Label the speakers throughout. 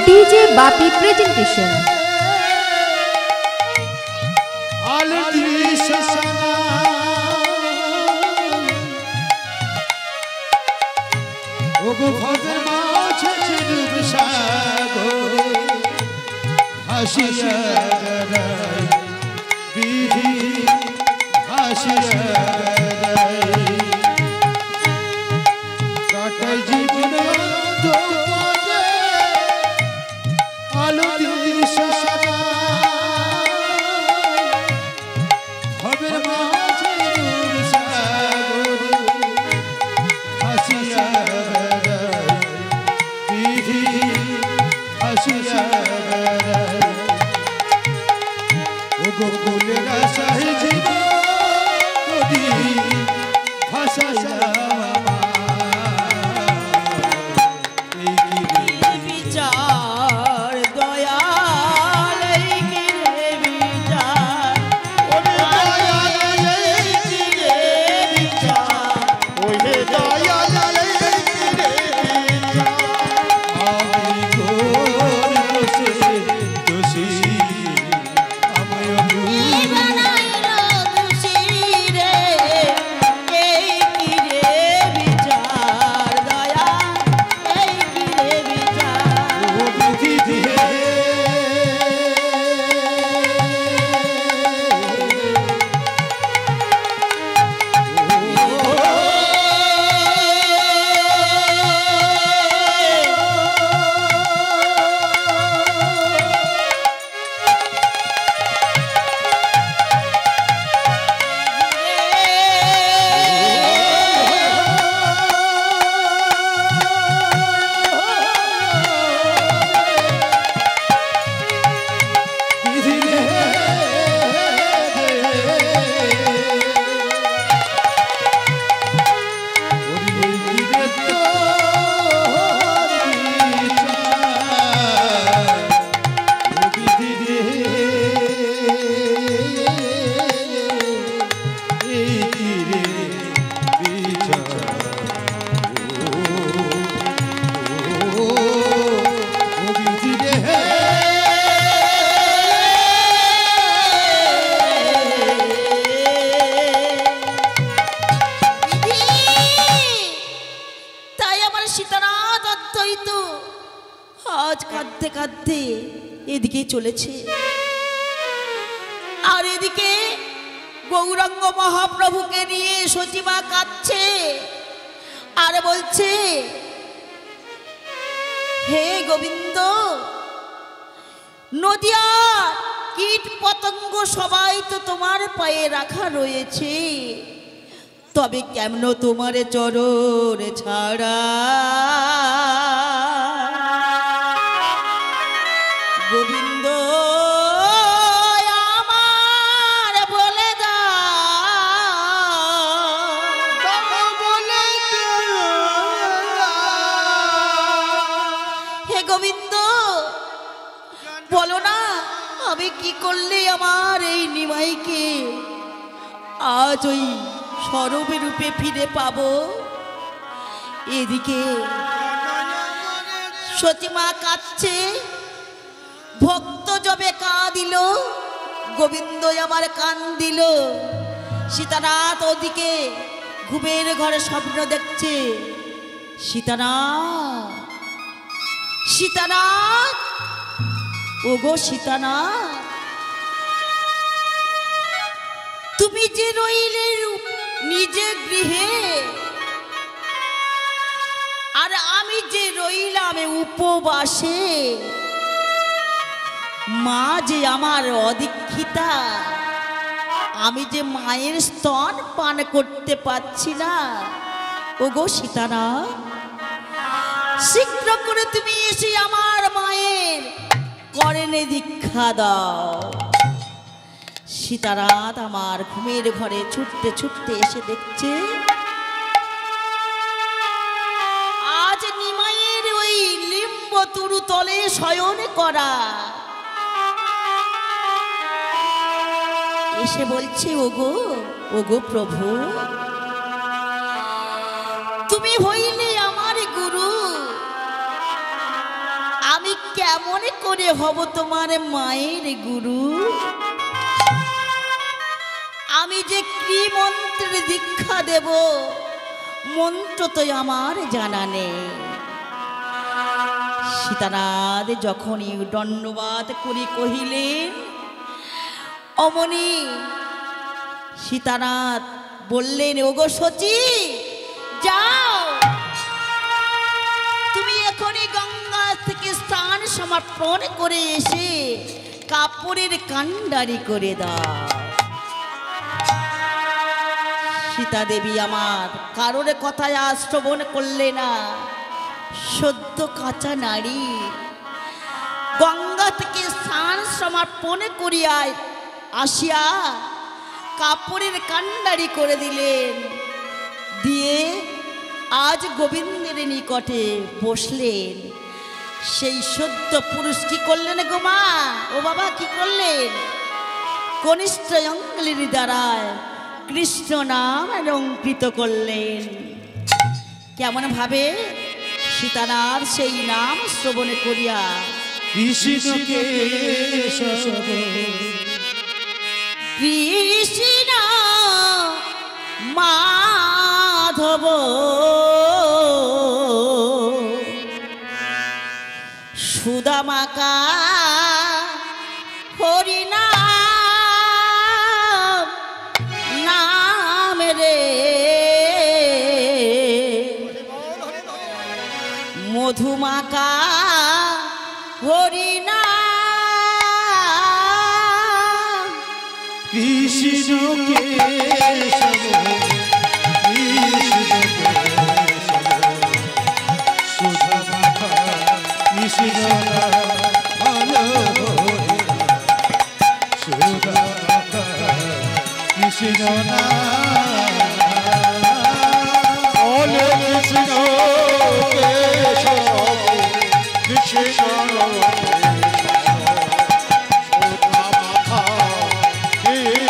Speaker 1: DJ Bapi presentation.
Speaker 2: এদিকে চলেছে আর এদিকে গৌরাঙ্গ মহাপ্রভুকে নিয়ে সচিমা কাঁদছে আর বলছে, হে গোবিন্দ, নদিয়ার কীট পতঙ্গ সবাই তো তোমার পায়ে রাখা রয়েছে, তবে কেমন তোমার চরণ ছাড়া গোবিন্দ আমার বলে হে গোবিন্দ বলো না, আমি কি করলে আমার এই নিমাইকে আজ ওই সরবে রূপে ফিরে পাবো? এদিকে সচিমা কাঁদছে, ভক্ত যবে কাঁদিল গোবিন্দ আমার কান দিল। সীতানাথ ওদিকে ঘুমের ঘরে স্বপ্ন দেখছে, সীতানাথ সীতানাথ ওগো সীতানাথ, তুমি যে রইলে নিজে গৃহে আর আমি যে রইলাম উপবাসে, মা যে আমার অদীক্ষিতা, আমি যে মায়ের স্তন পান করতে পারছি না। ওগো সীতানাথ, শীঘ্র করে তুমি এসে আমার মায়ের করণে দীক্ষা দাও। সীতানাথ আমার ঘুমের ঘরে ছুটতে ছুটতে এসে দেখছে আজ নিমাইয়ের ওই লিম্ব তুরু তলে শয়ন করা। এসে বলছে, ওগো ওগো প্রভু, তুমি হইলে আমার গুরু, আমি কেমন করে হব তোমার মায়ের গুরু? আমি যে কি মন্ত্রের দীক্ষা দেব মন্ত্র তো আমার জানা নেই। সীতানাথ যখনই দণ্ডবাদ করে কহিলেন, অমনি সীতানাথ বললেন, ওগো সচি, যাও তুমি এখনই গঙ্গা থেকে স্নান সমর্পণ করে এসে কাপড়ের কান্ডারি করে দাও। সীতা দেবী আমার কারোর কথায় শ্রবণ করলে না। সদ্য কাঁচা নারী গঙ্গা থেকে স্নান সমর্পণ করিয়া আসিয়া কাপড়ের কান্ডারি করে দিলেন। দিয়ে আজ গোবিন্দের নিকটে বসলেন। সেই সদ্য পুরুষ কি করলেন গো মা? ও বাবা, কি করলেন? কনিষ্ঠ অঙ্গুলির দ্বারায় কৃষ্ণ নাম অলঙ্কৃত করলেন। কেমন ভাবে? সীতানাথ সেই নাম শ্রবণ করিয়া কৃষ্ণ মাধব সুদামাকা হরিনাম নাম রে মধুমাকা হরিনাম
Speaker 3: কৃষ্ণ কেশব সুধামাখা কৃষ্ণ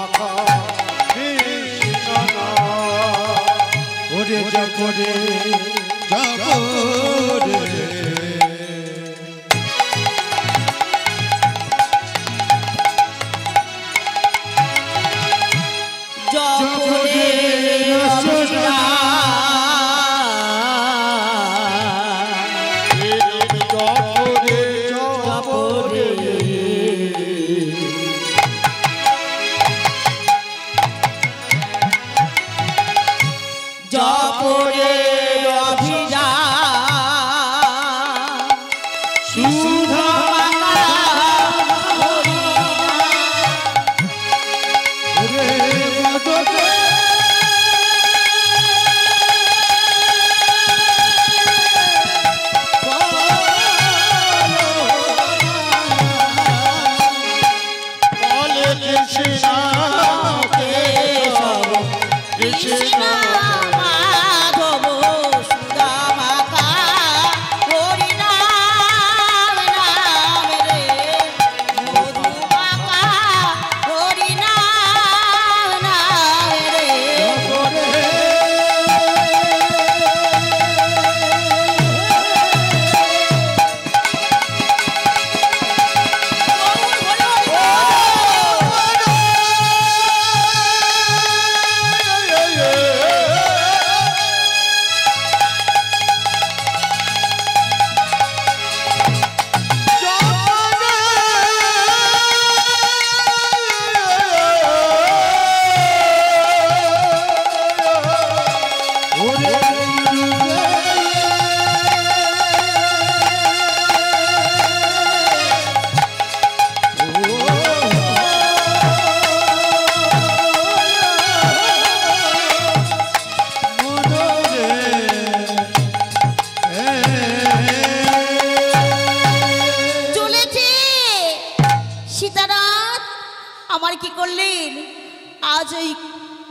Speaker 3: সুধামাখা কৃষ্ণ কৃষ্ণ কেশব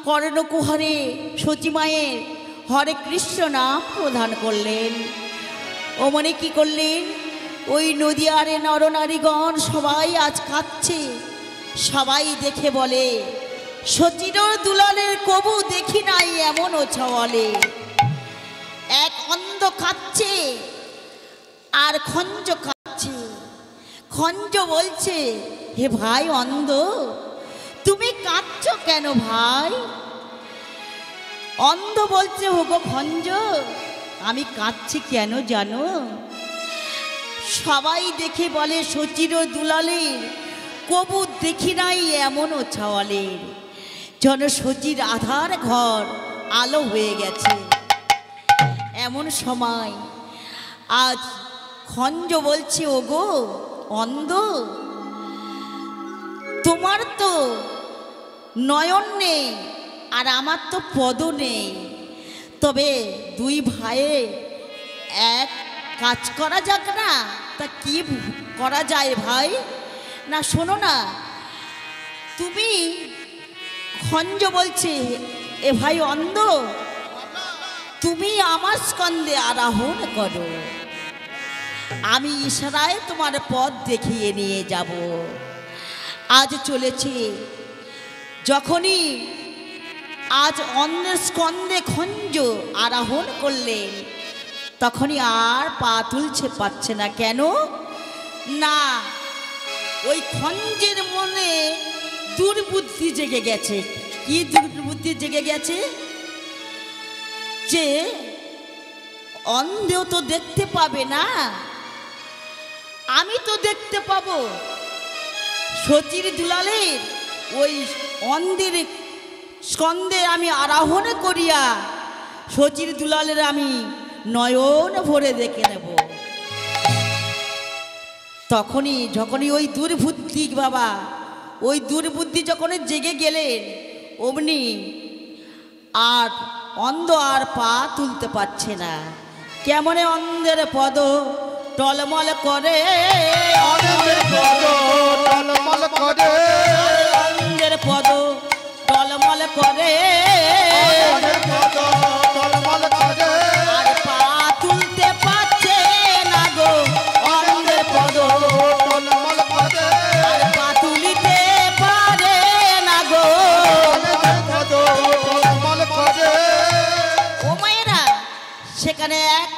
Speaker 2: কর্ণকুহরে সচী মায়ের হরে কৃষ্ণ নাম প্রদান করলেন। ও মনে কি করলেন? ওই নদিয়ারে নরনারীগণ সবাই আজ কাঁদছে। সবাই দেখে বলে, সচির দুলালের কবু দেখি নাই এমন ছলে। খাচ্ছে আর খঞ্জ খাচ্ছে। খঞ্জ বলছে, হে ভাই অন্ধ, তুমি কাঁদছো কেন ভাই? অন্ধ বলছে, ওগো খঞ্জ, আমি কাঁদছি কেন জানো? সবাই দেখে বলে শচীর দুলালের কবু দেখি নাই এমনও ছাওয়ালের, যেন শচীর আধার ঘর আলো হয়ে গেছে। এমন সময় আজ খঞ্জ বলছে, ওগো অন্ধ, তোমার তো নয়ন নেই আর আমার তো পদ নেই, তবে দুই ভাইয়ে এক কাজ করা যাক না? তা কি করা যায় ভাই? না শোনো না, তুমি, খঞ্জ বলছে, এ ভাই অন্ধ, তুমি আমার স্কন্ধে আরোহণ করো, আমি ইশারায় তোমার পথ দেখিয়ে নিয়ে যাব। আজ চলেছে, যখনই আজ অন্যের স্কন্ধে খঞ্জ আরোহণ করলেন, তখনই আর পা তুলছে পাচ্ছে না। কেন না, ওই খঞ্জের মনে দুর্বুদ্ধি জেগে গেছে। কি দুর্বুদ্ধি জেগে গেছে? যে অন্ধেও তো দেখতে পাবে না, আমি তো দেখতে পাবো। শচীর দুলালের ওই অন্ধের স্কন্ধে আমি আরোহণ করিয়া শচীর দুলালের আমি নয়ন ভরে দেখে নেব। যখনই ওই দুর্বুদ্ধি বাবা, ওই দুর্বুদ্ধি যখন জেগে গেলেন, অমনি আর অন্ধ আর পা তুলতে পারছে না। কেমনে অন্ধের পদ টলমল করে, অন্ধের পদ টলমল করে, অন্ধের পদ টলমল করে, আর পা তুলতে পারছে না গো, অন্ধের পদ টলমল করে, আর পা তুলিতে পারে না গো। ও মায়েরা, সেখানে এক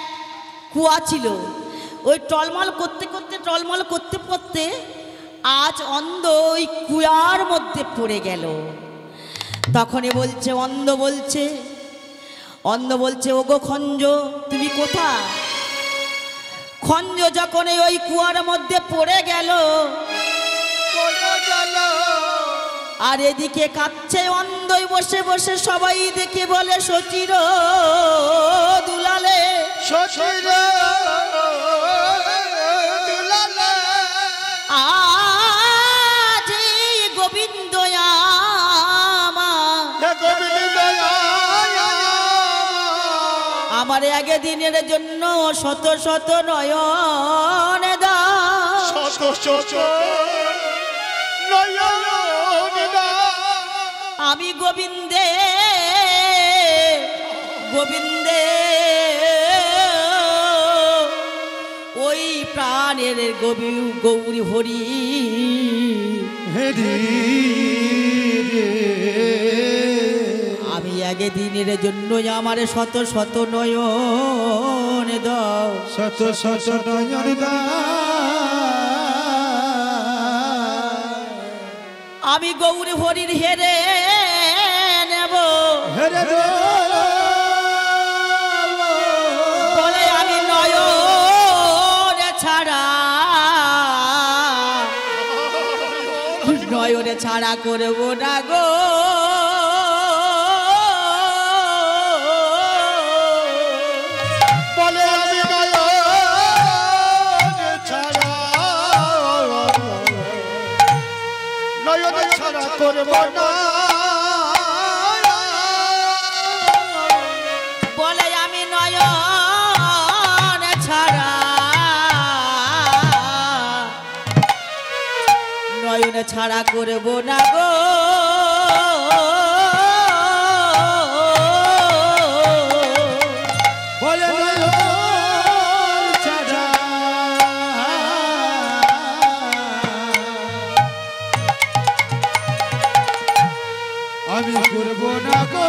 Speaker 2: কুয়া ছিল, ওই টলমল করতে করতে আজ অন্ধ ওই কুয়ার মধ্যে পড়ে গেল। তখনই বলছে, অন্ধ বলছে, ওগো খঞ্জ, তুমি কোথায়? খঞ্জ যখন ওই কুয়ার মধ্যে পড়ে গেল, আর এদিকে কাঁদছে অন্ধই বসে বসে, সবাই দেখে বলে শচীর দুলালে, শচীর আজ গোবিন্দ আমার আগে দিনের জন্য শত শত নয়ন দাও, শত শত নয়ন দাও। আমি গোবিন্দে ওই প্রাণের গৌরী হরি আমি আগে দিনের জন্য আমার শত শত নয়ন দাও,
Speaker 3: শত শত নয়ন
Speaker 2: আমি গৌরী হরির হেরে নেব, বলে আমি নয়নে ছাড়া করব না গো।
Speaker 3: বলে আমি নয়ন ছাড়া করব না,
Speaker 2: বলে আমি নয়ন ছাড়া করব না গো।
Speaker 3: বলে নয়ন ছাড়া আমি করব না গো।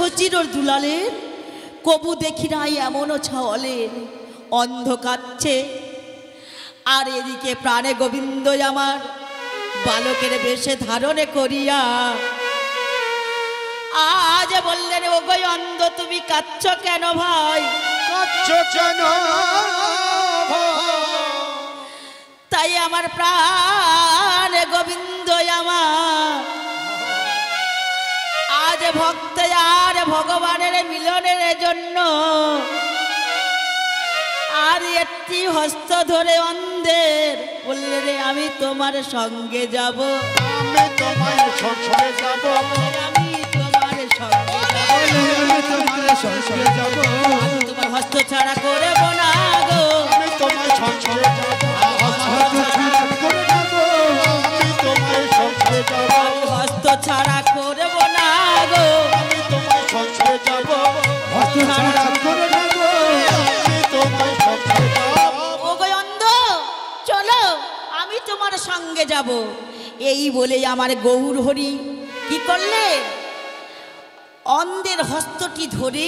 Speaker 2: সচিরর দুলালের কবু দেখি নাই এমনও ছাওয়ালের অন্ধ কাচ্ছে। আর এদিকে প্রাণে গোবিন্দ আমার বালকের বেশে ধারণে করিয়া আজ বললেন, ও গো অন্ধ তুমি কাচ্ছ কেন ভাই?
Speaker 3: কাচ্ছ কেন
Speaker 2: তাই আমার প্রাণ গোবিন্দ আমার আজ ভক্ত আর ভগবানের মিলনের জন্য আর একটি হস্ত ধরে অন্ধের বললে রে আমি তোমার সঙ্গে যাব,
Speaker 3: আমি তোমার সঙ্গে যাব,
Speaker 2: আমি তোমার সঙ্গে যাব,
Speaker 3: আমি তোমার সঙ্গে যাব,
Speaker 2: আমি তোমার হস্ত ছাড়া করব না গো,
Speaker 3: আমি তোমার সঙ্গে যাব, আমি তোমার সঙ্গে যাব,
Speaker 2: আমি হস্ত ছাড়া করব না গো,
Speaker 3: আমি তোমার সঙ্গে যাব, হস্ত ছাড়া করে যাব, আমি তোমার সঙ্গে যাব।
Speaker 2: ও গো অন্ধ চলো আমি তোমার সঙ্গে যাব। এই বলে আমার গৌর হরি কি করলে, অন্ধের হস্তটি ধরে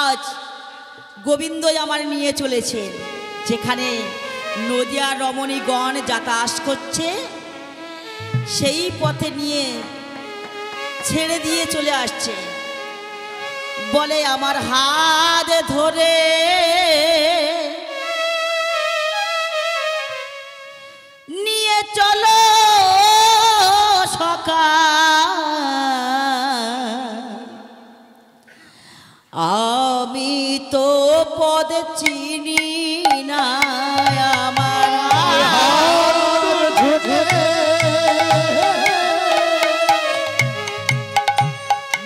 Speaker 2: আজ গোবিন্দ আমার নিয়ে চলেছেন যেখানে নদিয়া রমণীগণ যাতায়াত করছে সেই পথে নিয়ে ছেড়ে দিয়ে চলে আসছে। বলে আমার হাত ধরে নিয়ে চলো সখা, আমি তো পদ চিনি না, আমার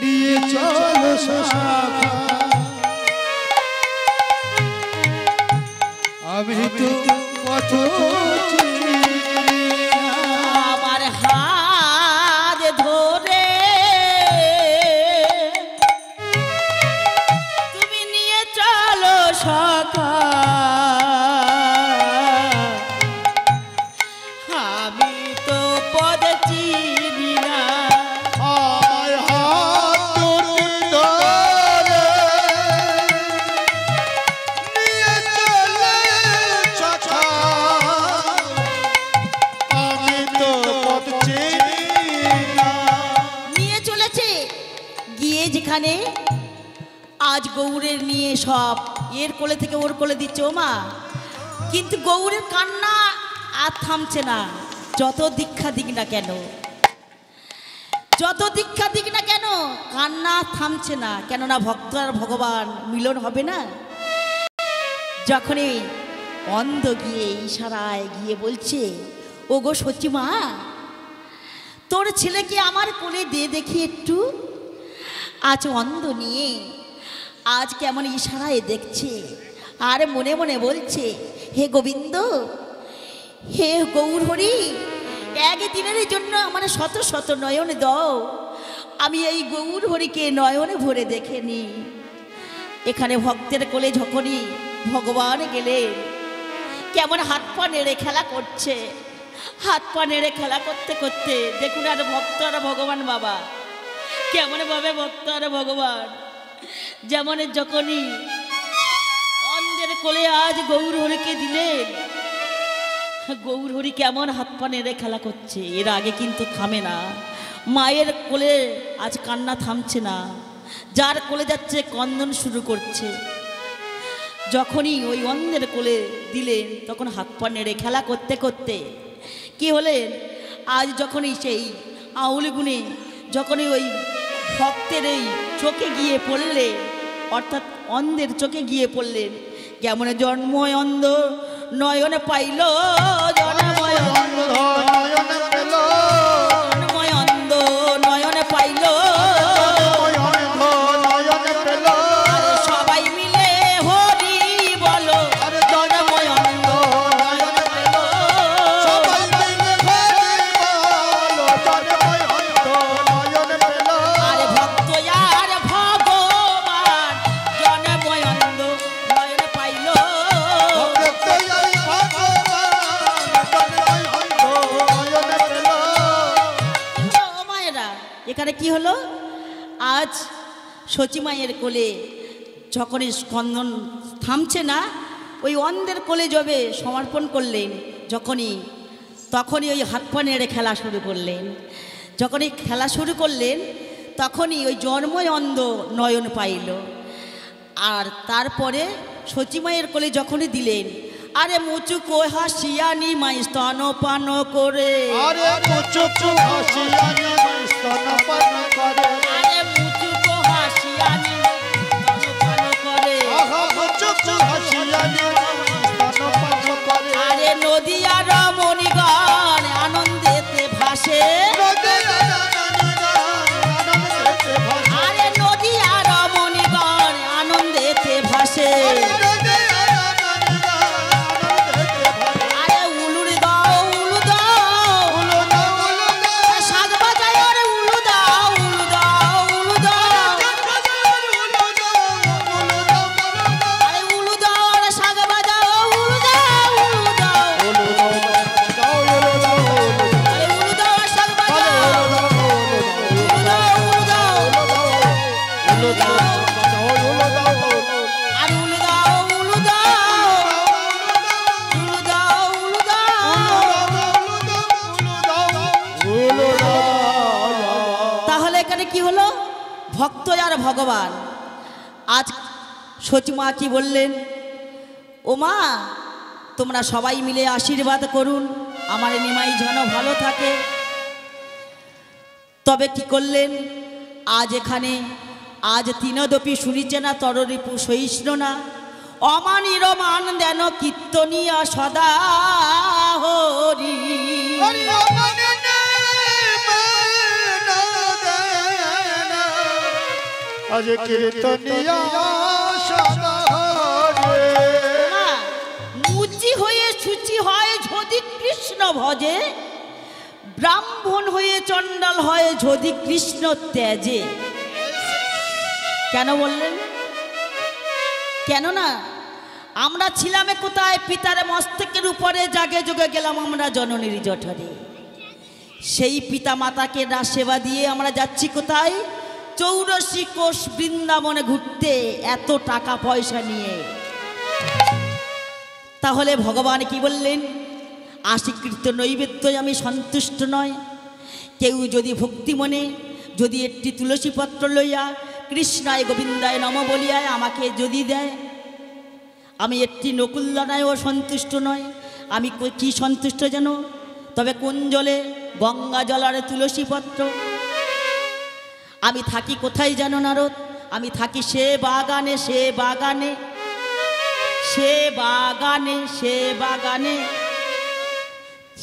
Speaker 3: নিয়ে চলো সখা, আমি তো পথ চিনি না।
Speaker 2: আমার হাত ধরে তুমি নিয়ে চলো সখা, আমি তো পদ চিনি না।
Speaker 3: আমার হাত ধরে নিয়ে চলে সখা, আমি তো পথ চিনি না।
Speaker 2: নিয়ে চলেছে গিয়ে যেখানে আজ গৌরের নিয়ে সব এর কোলে থেকে ওর কোলে দিচ্ছে ও মা, কিন্তু গৌরের কান্না আর থামছে না। যত দীক্ষা দিক না কেন, যত দীক্ষা দিক না কেন কান্না থামছে না, কেননা ভক্ত আর ভগবান মিলন হবে না। যখনই অন্ধ গিয়ে ইশারায় গিয়ে বলছে, ও গো সচি মা তোর ছেলেকে আমার কোলে দে দেখি একটু। আজ অন্ধ নিয়ে আজ কেমন ইশারায় দেখছে আর মনে মনে বলছে, হে গোবিন্দ, হে গৌর হরি, একদিনের জন্য আমার শত শত নয়ন দাও, আমি এই গৌর হরিকে নয়নে ভরে দেখে নি। এখানে ভক্তের কোলে যখনই ভগবান গেলে কেমন হাত পা নেড়ে খেলা করছে, হাত পা নেড়ে খেলা করতে করতে দেখুন আর ভক্ত আর ভগবান বাবা কেমন ভাবে ভক্ত আর ভগবান যেমন যখনই অন্ধের কোলে আজ গৌর হরিকে দিলেন, গৌর হরি কেমন হাত পা নেড়ে খেলা করছে। এর আগে কিন্তু থামে না, মায়ের কোলে আজ কান্না থামছে না, যার কোলে যাচ্ছে কন্দন শুরু করছে। যখনই ওই অন্ধের কোলে দিলেন তখন হাত পা নেড়ে খেলা করতে করতে কি হলেন, আজ যখনই সেই আউলি গুণে যখনই ওই ভক্তের এই চোখে গিয়ে পড়লে, অর্থাৎ অন্ধের চোখে গিয়ে পড়লেন, কেমন জন্ময় অন্ধ নয়নে পাইল, জন্ময় অন্ধ
Speaker 3: নয়নে পেল,
Speaker 2: জন্ময় অন্ধ নয়নে পাইল,
Speaker 3: নয়নে পেল,
Speaker 2: সবাই মিলে হরি বলো,
Speaker 3: আরে জন্ময় অন্ধ নয়নে পেল, সবাই মিলে হরি বলো, জন্ময় অন্ধ নয়নে পেল,
Speaker 2: আরে ভক্ত আর ভগবান জন্ময় অন্ধ নয়নে পাইল।
Speaker 3: ভক্ত আর ভগবান জন্ময় অন্ধ নয়নে পেল।
Speaker 2: ও মায়েরা, এখানে কি হলো, আজ সচিমায়ের কোলে যখনই স্কন্দন থামছে না, ওই অন্ধের কোলে যাবে সমর্পণ করলেন, তখনই ওই হাত পা নেড়ে খেলা শুরু করলেন। যখনই খেলা শুরু করলেন তখনই ওই জন্মই অন্ধ নয়ন পাইল। আর তারপরে সচিমায়ের কোলে যখনই দিলেন, আরে মুচুকো হাসিয়ানি মাই স্তনপান করে,
Speaker 3: আরে মুচুকো হাসিয়ানি মাই স্তনপান করে,
Speaker 2: আরে মুচুকো হাসিয়ানি স্তনপান করে,
Speaker 3: আহা মুচুকো হাসিয়ানি মাই স্তনপান করে,
Speaker 2: আরে নদিয়ার মণিগণ আনন্দেতে ভাসে, আরে নদিয়ার মণিগণ আনন্দেতে ভাসে, আরে উলুর দাও উলু দাও, সাজ বাজায় আরে উলু দাও উলু দাও উলু দাও, আরে উলু দাও আরে সাজ বাজাও উলু দাও উলু দাও, আরে উলু দাও আর সাজ বাজাও উলু দাও উলু দাও,
Speaker 3: উলু দাও
Speaker 2: আর উলু দাও উলু দাও, উলু দাও উলু দাও। তাহলে এখানে কি হলো? ভক্ত আর ভগবান। আজ সচিমা কি বললেন, ও মা তোমরা সবাই মিলে আশীর্বাদ করুন আমার নিমাই যেন ভালো থাকে। তবে কি করলেন, আজ তিনদপি শুনিছে না তররিপু সহিষ্ণু না, অমানির মান দেন কীর্তনিয়া সদা হরি,
Speaker 3: আজ কীর্তনিয়া সদা হরে।
Speaker 2: মুচি হয়ে শুচি হয় যদি কৃষ্ণ ভজে, ব্রাহ্মণ হয়ে চণ্ডাল হয় যদি কৃষ্ণ ত্যাজে। কেন বললেন? কেননা আমরা ছিলামে কোথায়? পিতার মস্তকের উপরে জাগে যোগে গেলাম আমরা জননীর জঠরে। সেই পিতা মাতাকে না সেবা দিয়ে আমরা যাচ্ছি কোথায়? 84 কোষ বৃন্দাবনে ঘুরতে, এত টাকা পয়সা নিয়ে। তাহলে ভগবান কি বললেন, আশীকৃত নৈবেদ্য আমি সন্তুষ্ট নয়। কেউ যদি ভক্তি মনে যদি একটি তুলসী পত্র লইয়া কৃষ্ণায় গোবিন্দায় নম বলিয়ায় আমাকে যদি দেয়, আমি একটি নকুলদানায়ও সন্তুষ্ট নয়। আমি কি সন্তুষ্ট যেন? তবে কোন জলে? গঙ্গা জল আর তুলসী পত্র। আমি থাকি কোথায় জানো নারদ? আমি থাকি সে বাগানে, সে বাগানে, সে বাগানে, সে বাগানে।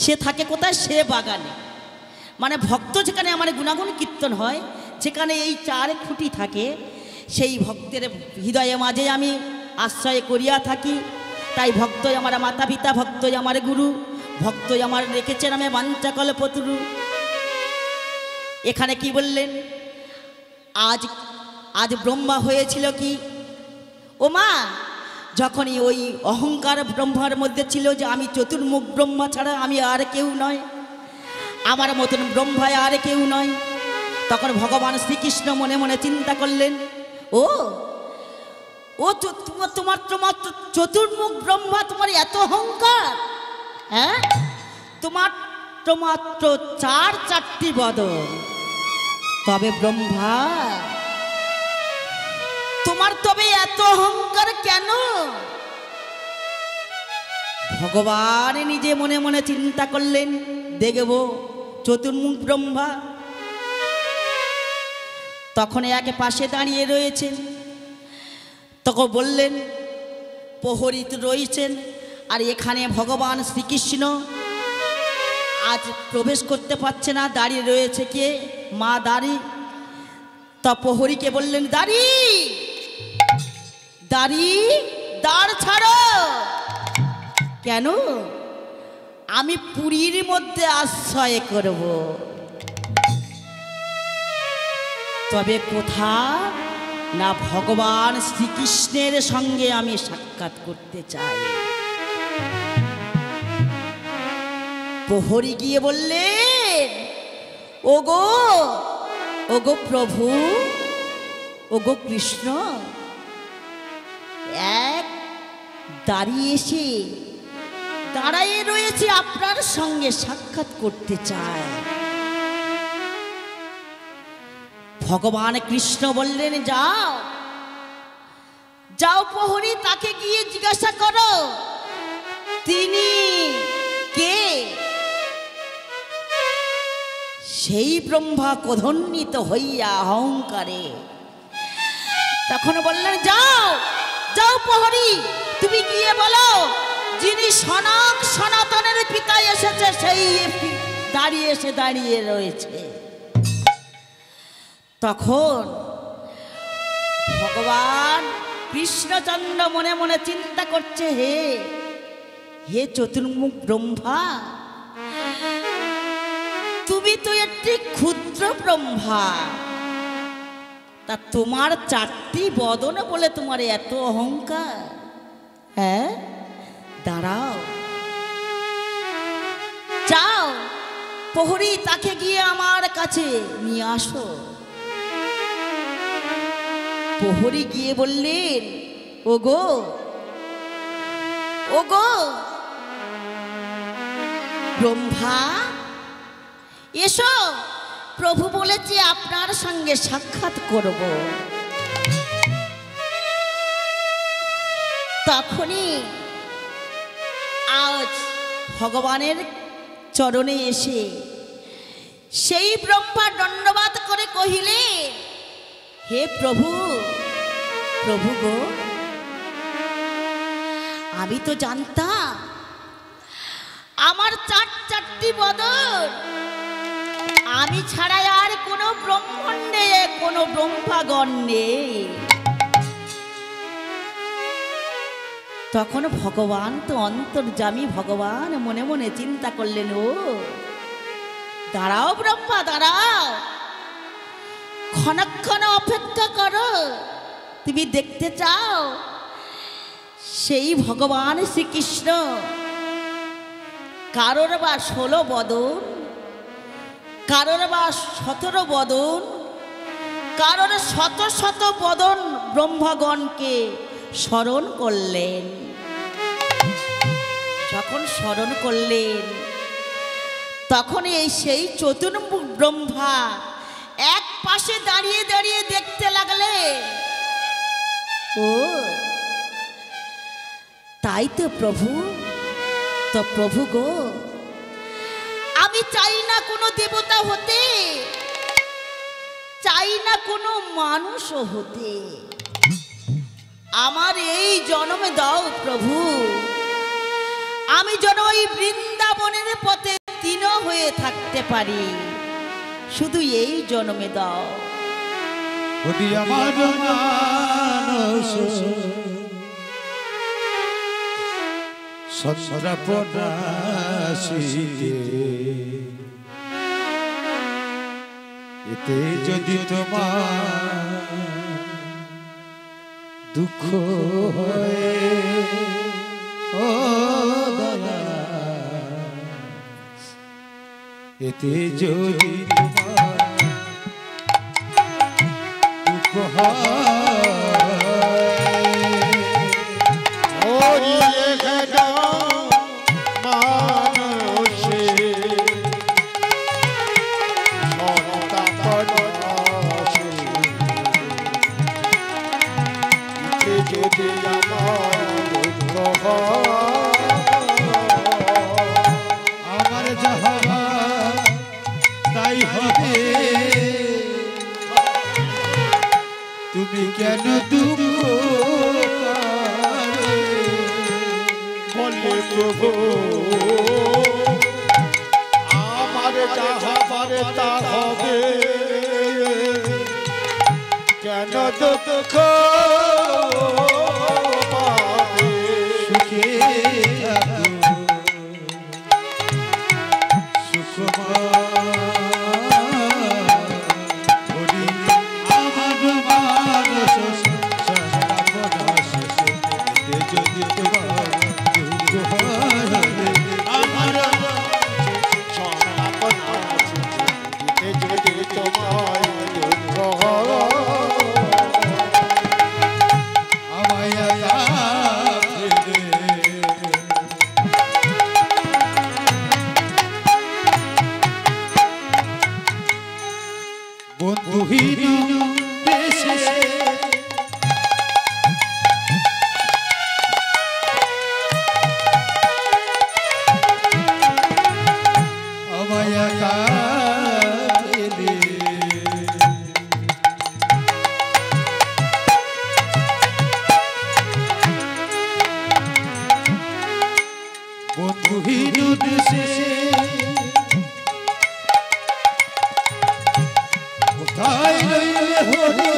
Speaker 2: সে থাকে কোথায়? সে বাগানে। মানে ভক্ত যেখানে আমার গুণাগুণ কীর্তন হয়, যেখানে এই 4 খুঁটি থাকে, সেই ভক্তের হৃদয়ে মাঝে আমি আশ্রয় করিয়া থাকি। তাই ভক্তই আমার মাতা পিতা, ভক্তই আমার গুরু, ভক্তই আমার রেখেছেন আমি বাঞ্ছাকল্পতরু। এখানে কি বললেন? আজ ব্রহ্মা হয়েছিল কি? ও মা, যখনই ওই অহংকার ব্রহ্মার মধ্যে ছিল যে আমি চতুর্মুখ ব্রহ্মা ছাড়া আমি আর কেউ নয়, আমার মতন ব্রহ্মায় আর কেউ নয়, তখন ভগবান শ্রীকৃষ্ণ মনে মনে চিন্তা করলেন, ও তোমার চতুর্মুখ ব্রহ্মা, তোমার এত অহংকার? হ্যাঁ, তোমার মাত্র 4টি বদন, তবে ব্রহ্মা তোমার তবে এত অহংকার কেন? ভগবান নিজে মনে মনে চিন্তা করলেন, দেখব চতুর্মুখ ব্রহ্মা। তখন একে পাশে দাঁড়িয়ে রয়েছেন, তখন বললেন, প্রহরীত রয়েছেন, আর এখানে ভগবান শ্রীকৃষ্ণ আজ প্রবেশ করতে পারছে না, দাঁড়িয়ে রয়েছে কে? মা দাঁড়ি। তা প্রহরীকে বললেন, দাঁড়ি দাঁড়ি, দাঁড় ছাড়ো। কেন? আমি পুরীর মধ্যে আশ্রয় করব, তবে কোথা না ভগবান শ্রীকৃষ্ণের সঙ্গে আমি সাক্ষাৎ করতে চাই। প্রহরী গিয়ে বললেন, ওগো ওগো প্রভু, ওগো কৃষ্ণ, এক দাঁড়িয়ে রয়েছে আপনার সঙ্গে সাক্ষাৎ করতে চায়। ভগবান কৃষ্ণ বললেন, যাও যাও প্রহরী, তাকে গিয়ে জিজ্ঞাসা করো তিনি কে। সেই ব্রহ্মা ক্রোধান্বিত হইয়া অহংকারে তখন বললেন, যাও যাও প্রহরী, তুমি গিয়ে বলো যিনি সনাতনের পিতা এসেছে সেই দাঁড়িয়ে রয়েছে। তখন ভগবান কৃষ্ণচন্দ্র মনে মনে চিন্তা করছে, হে চতুর্মুখ ব্রহ্মা, তুমি তো একটি ক্ষুদ্র ব্রহ্মা, তা তোমার 4টি বদন বলে তোমার এত অহংকার? হ্যাঁ, দাঁড়াও, যাও প্রহরী, তাকে গিয়ে আমার কাছে নিয়ে আসো। প্রহরী গিয়ে বললেন, ওগো ব্রহ্মা, এসো, প্রভু বলেছে আপনার সঙ্গে সাক্ষাৎ করব। তখনই আজ ভগবানের চরণে এসে সেই ব্রহ্মা দণ্ডবাদ করে কহিলে, হে প্রভু গো, আমি তো জানতাম আমার 4টি বদন, আমি ছাড়া আর কোনো ব্রহ্মাণ্ডে কোনো ব্রহ্মাগণ নেই। তখন ভগবান তো অন্তর্যামী ভগবান মনে মনে চিন্তা করলেন, ও দাঁড়াও ব্রহ্মা, দাঁড়াও, ক্ষণক্ষণ অপেক্ষা করো, তুমি দেখতে চাও সেই ভগবান শ্রীকৃষ্ণ কারোর বা 16 বদন, কারোর বা 17 বদন, কারোর শত বদন ব্রহ্মগণকে স্মরণ করলেন। যখন স্মরণ করলেন তখন সেই চতুর্মুখ ব্রহ্মা এক পাশে দাঁড়িয়ে দেখতে লাগলেন, ও তাই তো প্রভু, তো প্রভু গো, আমি চাই না কোনো দেবতা হতে, চাই না কোনো মানুষও হতে, আমার এই জন্মে দাও প্রভু, আমি যেন ওই বৃন্দাবনের পথে তিন হয়ে থাকতে পারি, শুধু এই জন্মে দাও।
Speaker 3: আমার মানস সন্দ্রাপনাশীতে, এতে যদি তোমার দুঃখ হয়, ও দাদা, এতে যদি তোমার দুঃখ আমার যাহা তাই হবে, তুমি কেন দুঃখ বলে প্রভু, আমার যাহা পারে তা হবে, কেন দুঃখ পাবে, সুখে বন্ধুহীন দেশে আমায় একা ফেলে বন্ধুহীন দেশে কোথায় রইলে হরি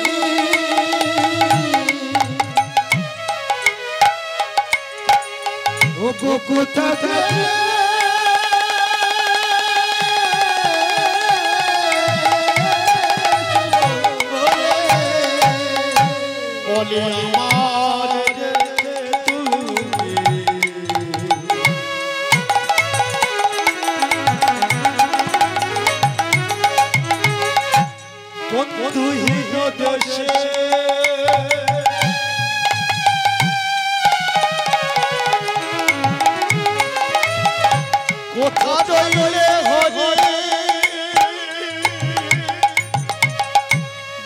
Speaker 3: ও গো কোথায় বলে আমার বন্ধুহীন দেশে কোথা রইলে হরি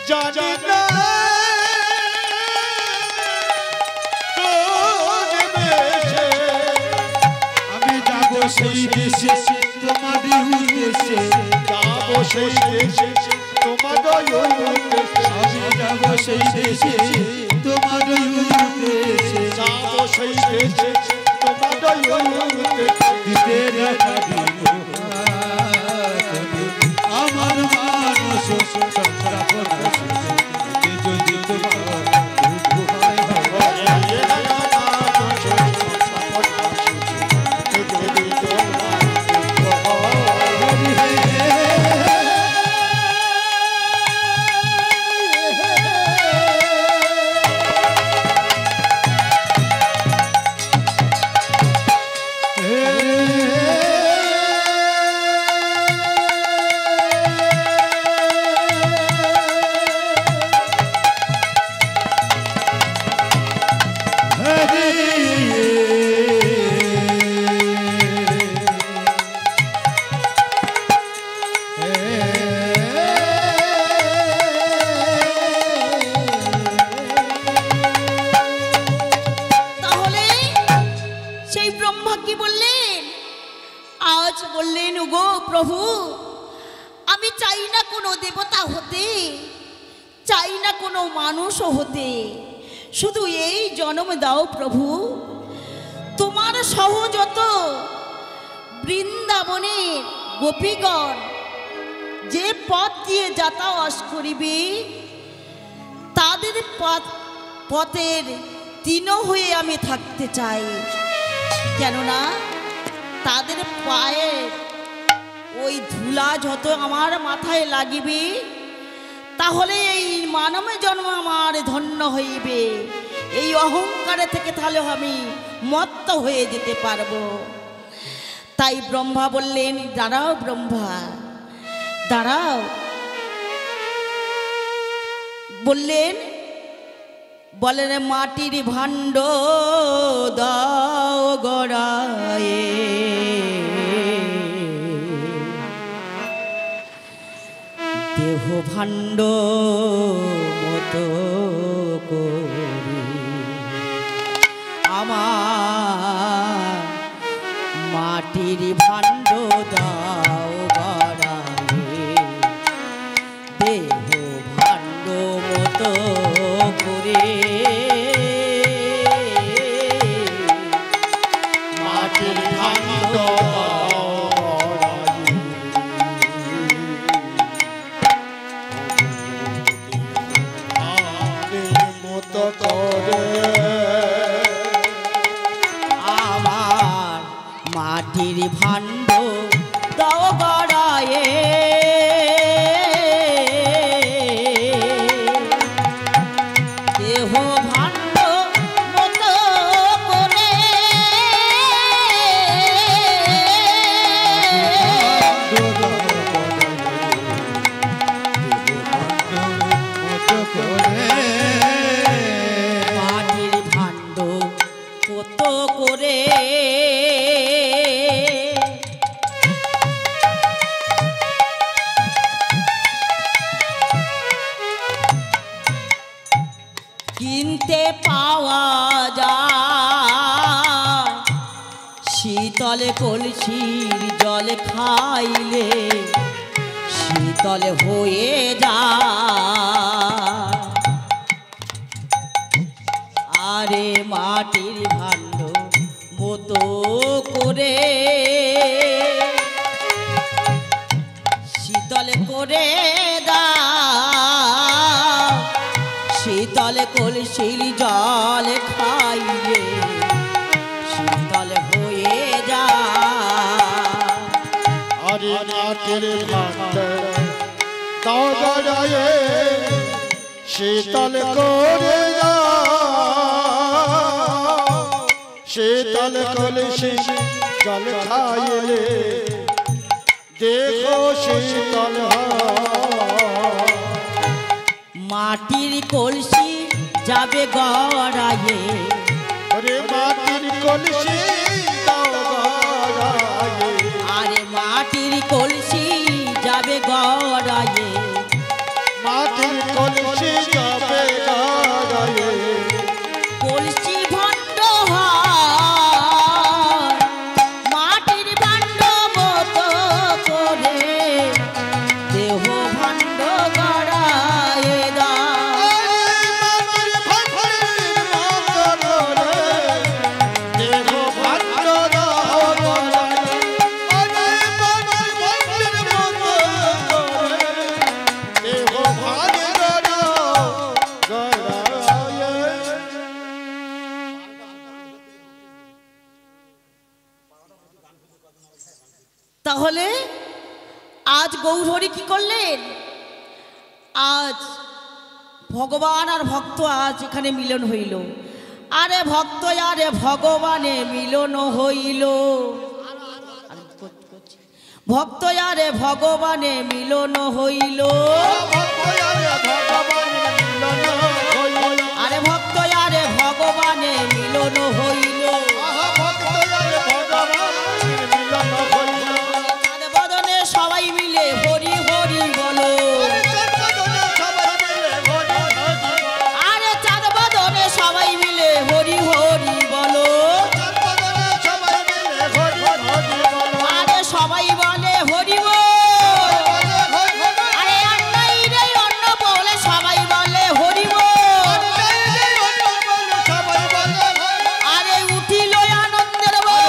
Speaker 3: জানি না আমি যাব সেই দেশে তোমাদের উদ্দেশ্যে যাব সেই দেশে তোমাদের উদ্দেশ্যে আমি যাব সেই দেশে তোমাদের উদ্দেশ্যে যাব সেই দেশে তোমাদের উদ্দেশ্যে দিতে আমার মানুষ সংসার যদি তোমার
Speaker 2: বললেন গো প্রভু আমি চাই না কোনো দেবতা হতে চাই না কোনো মানুষও হতে শুধু এই জন্ম দাও প্রভু তোমার সহজত বৃন্দাবনের গোপীগণ যে পথ দিয়ে যাতায়াত করিবে তাদের পথের তিন হয়ে আমি থাকতে চাই কেননা তাদের পায়ে ওই ধুলা যত আমার মাথায় লাগিবে তাহলে এই মানব জন্ম আমার ধন্য হইবে এই অহংকারে থেকে তাহলে আমি মত্ত হয়ে যেতে পারবো তাই ব্রহ্মা বললেন দাঁড়াও ব্রহ্মা দাঁড়াও বললেন বলেন মাটির ভাণ্ড দাও গড়ায়ে দেহ ভাণ্ড মতো করে আমার মাটির ভাণ্ড দাও গড়ায়ে দেহ ভাণ্ড মতো করে মাটির ভাণ্ড মতো শীতলে কলসির জল খাইলে শীতল হয়ে যায়। আরে মাটির ভাণ্ড মতো করে শীতল করে দাও, শীতল কলসির জল খাইলে শীতল হয়ে যায়।
Speaker 3: আরে মাটির ভাণ্ড দাও গড়ায়ে শীতল করে দাও, শীতল কলসি জল খাইলে দেখো শীতল হয়।
Speaker 2: মাটির কলসি যাবে গড়ায়ে,
Speaker 3: ওরে মাটির কলসি দাও গড়ায়ে,
Speaker 2: আরে মাটির কলসি যাবে গড়ায়ে,
Speaker 3: মাটির কলসি যাবে গড়ায়ে।
Speaker 2: কলসি ভাণ্ড হয় মাটির ভাণ্ড মতো করে, দেহ ভাণ্ড গড়ায়ে দাও। তাহলে আজ গৌরহরি কি করলেন? আজ ভগবান আর ভক্ত আজ এখানে মিলন হইল। আরে ভক্ত আরে ভগবানে মিলন হইল, ভক্ত আরে ভগবানে মিলন হইল, আরে ভক্ত আরে ভগবানে মিলন হইল। বদনে সবাই মিলে হরি হরি বলো, আরে চাঁদ বদনে সবাই মিলে হরি হরি বলো, আরে সবাই বলে হরি বল, আরে অন্যায় রে অন্য বলে সবাই বলে হরি বল, আরে উঠিল আনন্দের বল,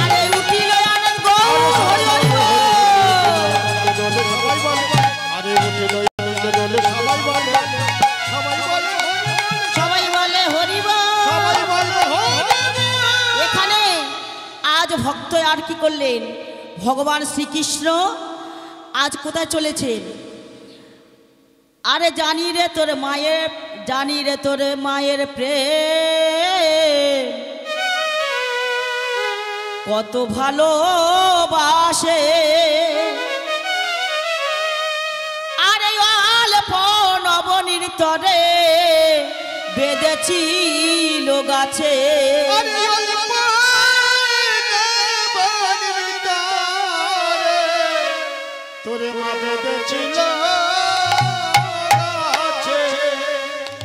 Speaker 2: আরে উঠিল আনন্দ বল, হরি হরি বল। সবাই বলে হরি বল। এখানে আজ ভক্ত আর কি করলেন? ভগবান শ্রীকৃষ্ণ আজ কোথায় চলেছেন? আরে জানি রে তোর মায়ের, জানি রে তোর মায়ের প্রেম কত ভালোবাসে, আরে অল্প নবনীর তরে বেঁধেছিল গাছে,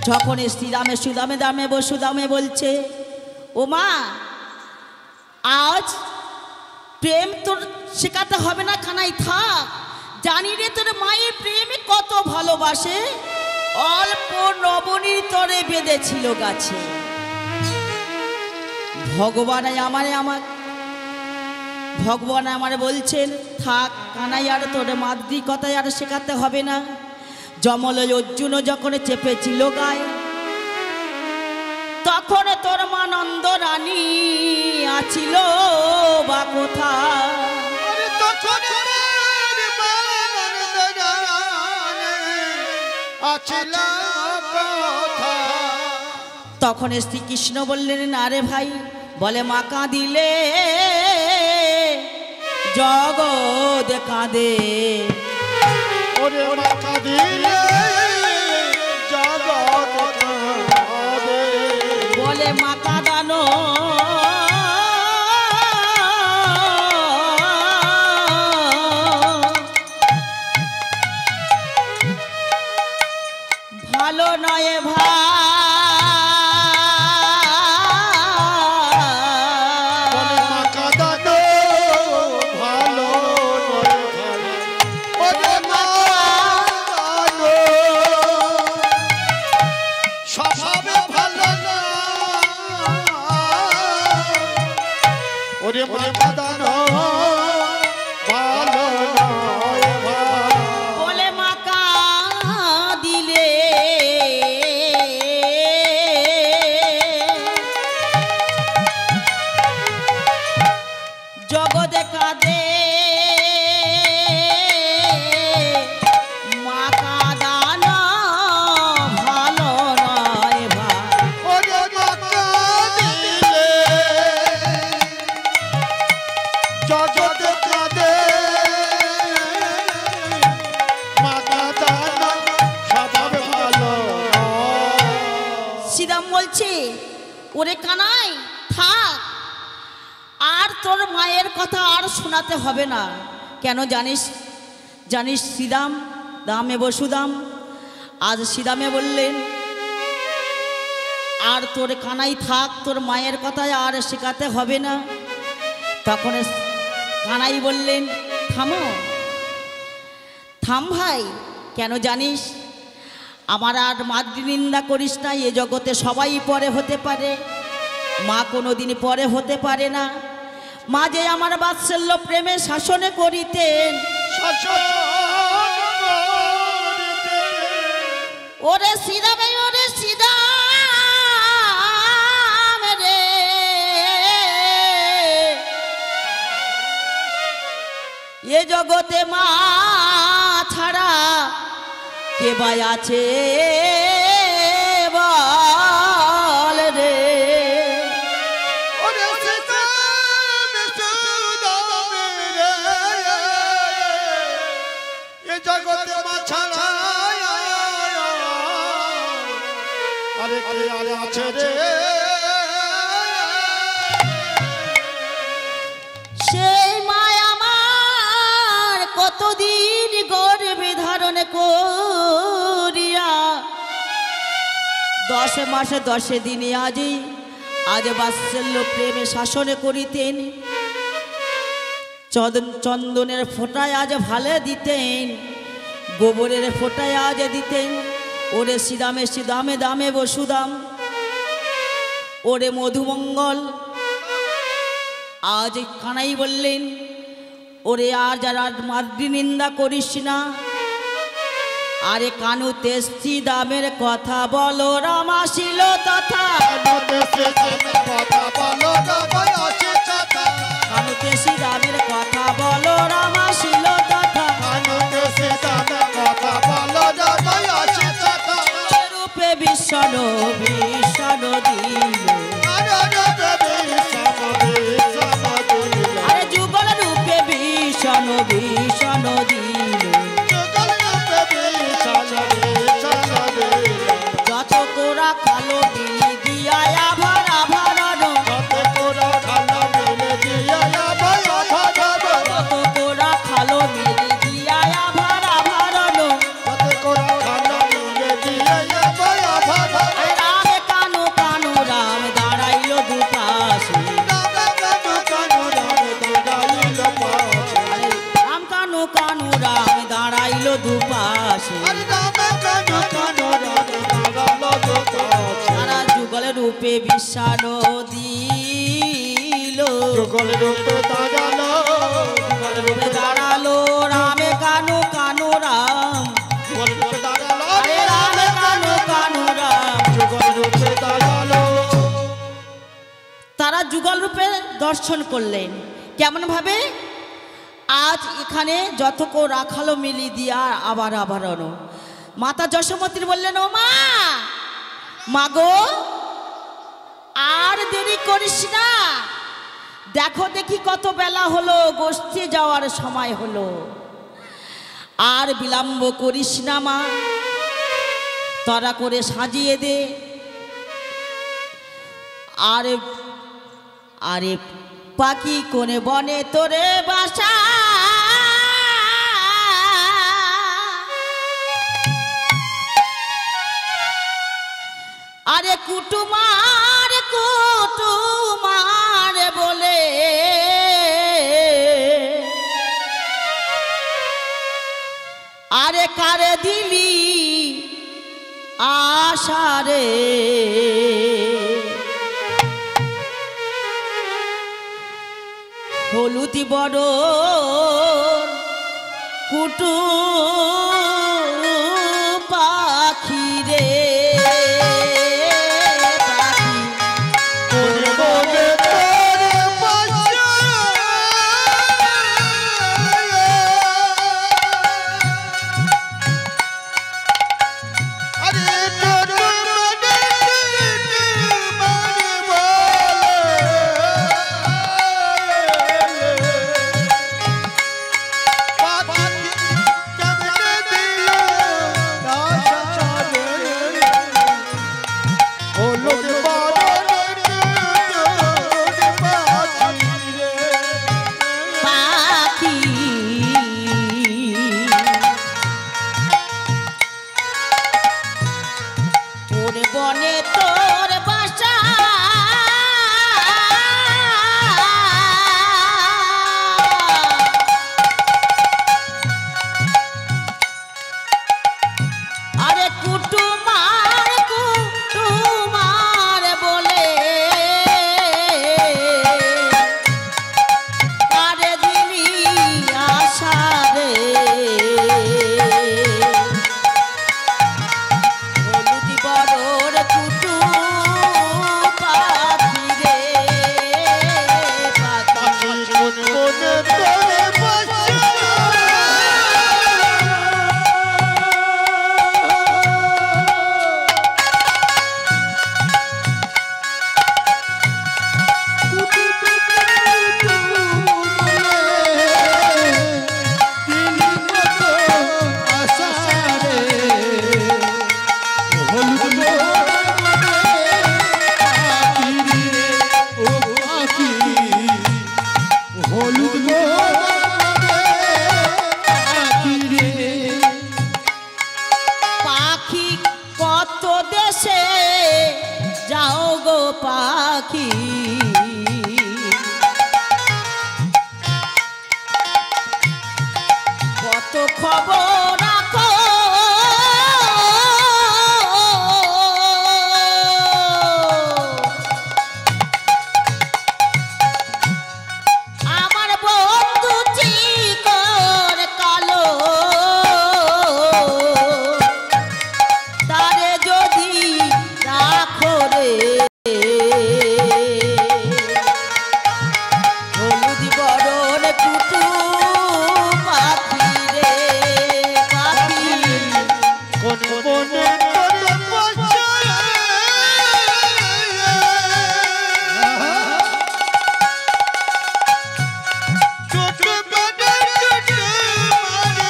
Speaker 2: যখন শ্রীরামে সুদামে দামে বসুদামে বলছে ও মা আজ প্রেম তোর শেখাতে হবে না, খানাই থাক, জানি রে তোর মায়ের প্রেমে কত ভালোবাসে, অল্প নবনীর তরে বেঁধেছিল গাছে। ভগবান আমারে বলছেন থাক কানাই, আর তোর মাতৃকথায় আর শেখাতে হবে না। যমল অর্জুন যখন চেপেছিল গায়ে, তখন তোর মা নন্দ রানী আছিল বা কোথায়, তখন শ্রীকৃষ্ণ বললেন না রে ভাই, বলে মা কাঁদিলে জগৎ কাঁদে,
Speaker 3: ওরে মা কাঁদিলে জগৎ কাঁদে,
Speaker 2: বলে মা কাঁদানো ভালো নয় ভাই,
Speaker 3: বলে মা
Speaker 2: ওরে কানাই থাক, আর তোর মায়ের কথা আর শোনাতে হবে না। কেন জানিস? জানিস শ্রীরাম দামে বসুদাম আজ শ্রীরামে বললেন আর তোর কানাই থাক, তোর মায়ের কথা আর শেখাতে হবে না। তখন কানাই বললেন থামো, থাম ভাই। কেন জানিস? আমার আর মাতৃনিন্দা করিস না। এ জগতে সবাই পরে হতে পারে, মা কোনো দিন পরে হতে পারে না। মা যে আমার বাৎসল্য প্রেমে শাসনে করিতেন, ওরে শ্রীরামে ওরে শ্রীরাম রে, এ জগতে মা ছাড়া কে বা আছে বল রে।
Speaker 3: জগতে মা ছাড়া আরে কে আরে আছে রে।
Speaker 2: সেই মায় আমার কতদিন গর্ভে ধারণ করিয়া 10 মাসে 10 দিনে আজ বাৎসল্য প্রেমে শাসনে করিতেন। চন্দনের ফোঁটায় আজ ভালে দিতেন, গোবরের ফোঁটায় আজ দিতেন। ওরে শ্রীরামে শ্রীদামে দামে বসুদাম, ওরে মধুমঙ্গল। আজ কানাই বললেন ওরে আর যারা মাতৃনিন্দা করিস না। আরে কানু তেস্তি দামের কথা বলো রাম আসিল তথা, কানু তেস্তি দামের কথা বলো রাম আসিল তথা, রূপে ভীষণ ভীষণ দিল, আরে যুগল রূপে ভীষণ ভীষণ দিল। যত তোরা কালো বিলি দিয়া আভার আভারণ, যত তোরা কালো বিলি দিয়া আভার আভারণ, রাম কানু কানু রাম দাঁড়াইল দুপাশে, রাম কানু কানু রাম দাঁড়াইল দুপাশে। সারা যুগল রূপে বিশ্বান দিল, রূপে দাঁড়ালো রামে কানু কানু রাম, আরে রামে কানু কানু রাম। তারা যুগল রূপে দর্শন করলেন। কেমন ভাবে? আজ এখানে যত কো রাখালো মিলি দিয়া আবার আবারণ। মাতা যশোমতীর বললেন ও মা, মাগো আর দেরি করিস না, দেখো দেখি কত বেলা হলো, গোষ্ঠী যাওয়ার সময় হলো, আর বিলম্ব করিস না মা, তরা করে সাজিয়ে দে। আরে আরে পাখি কোনে বনে তোরে বাসা, আরে কুটুমার কুটুমার বলে আরে কারে দিলি আশারে, হলুদি বড় কুটু পাখি রে, পাখি কত খবর রাখো আমার বন্ধু চিকর কালো তারে যদি রাখো রে হলুদ বরণ কুটু পাখি রে পাখি
Speaker 3: কোন বনে তোর বছর ছোট বনে ছোট মানে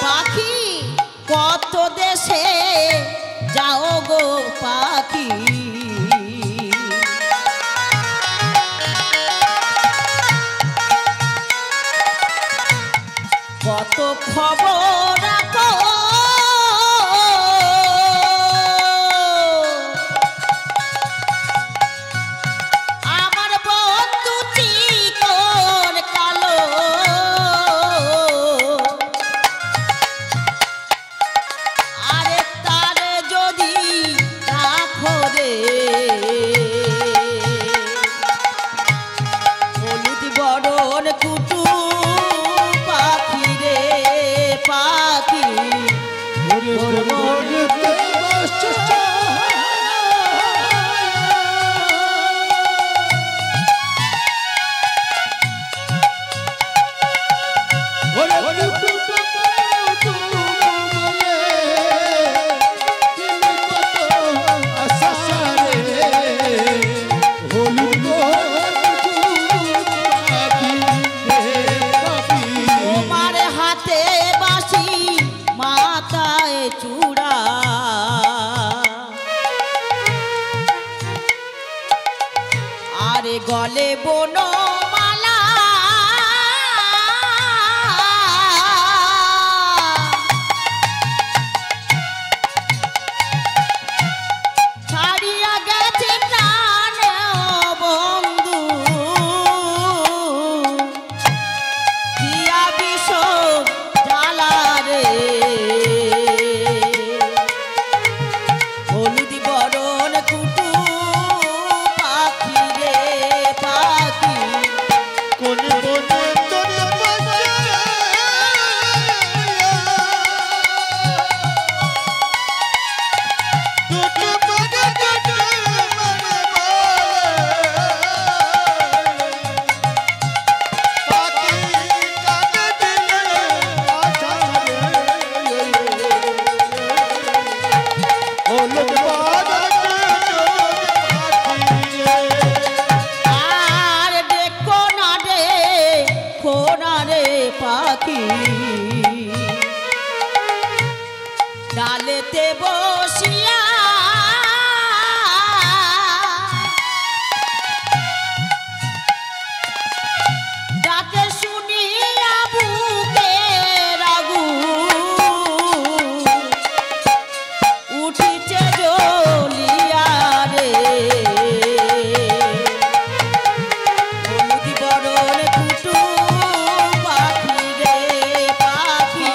Speaker 2: পাখি কত দেশে যাও গো পাখি কত খবর রাখো আমার বন্ধু চিকন কালো আরে তারে যদি রাখো রে হলুদ বরণ কুটু পাখি রে পাখি তোমার হাতে বাঁশি মাথায় চূড়া আরে গলে বনমালা ছাড়িয়া গেছে প্রাণ বন্ধু দিয়া বিষ জ্বালা রে হলুদ বরণ কুটু পাখি রে পাখি
Speaker 3: কোন বনে তোর
Speaker 2: আর দেখো না রে খোনা রে পাখি ডালেতে বসিয়া ডাকে শুনিয়া বুকে রাগু উঠিছে জ্বলিয়া রে হলুদ বরণ কুটু পাখি রে পাখি